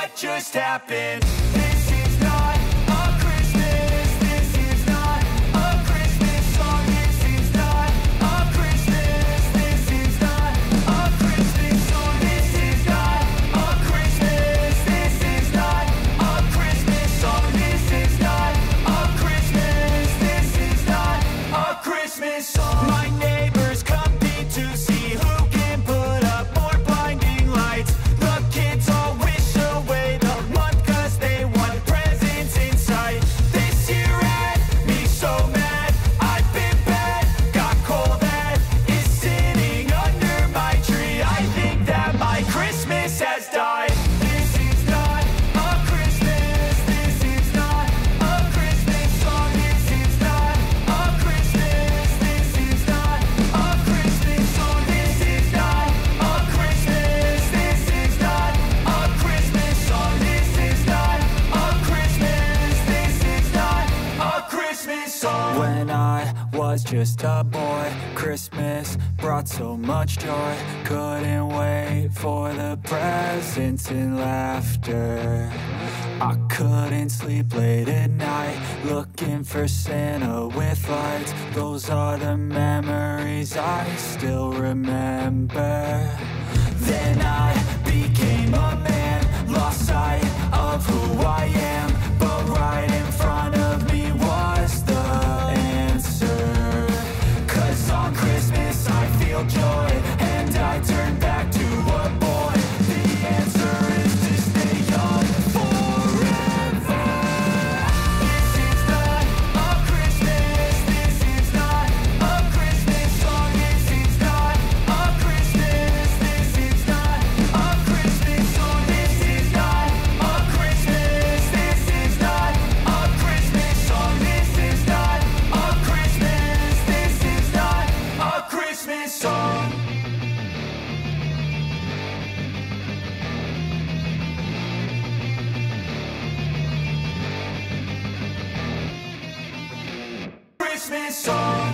what just happened. This is not a Christmas. This is not a Christmas song. This is not a Christmas. This is not a Christmas song. This is not a Christmas. This is not a Christmas song. This is not a Christmas. This is not a Christmas song. My neighbors compete to see who can put up more blinding lights. The kids all wish away the month 'cause they want presents in sight. This year had me so mad. I've been bad, got coal that is sitting under my tree. I think that my Christmas has died. This is not a Christmas. This is not a Christmas song. This is not a Christmas. This is not a Christmas song. This is not a Christmas. This is not a Christmas song. This is not a Christmas. This is not a Christmas song. When I was just a boy, Christmas brought so much joy. Couldn't wait for the presents and laughter. I couldn't sleep late at night, looking for Santa with lights. Those are the memories I still remember. Then I became a man, lost sight of who I am. But right in front of me was the answer. 'Cause on Christmas I feel joy, and I turn back to a boy. The answer is to stay young forever. This is not a Christmas. This is not a Christmas song. This is not a Christmas. This is not a Christmas song. This is not a Christmas. This is not a Christmas song. This is not a Christmas. This is not a Christmas song. Christmas song.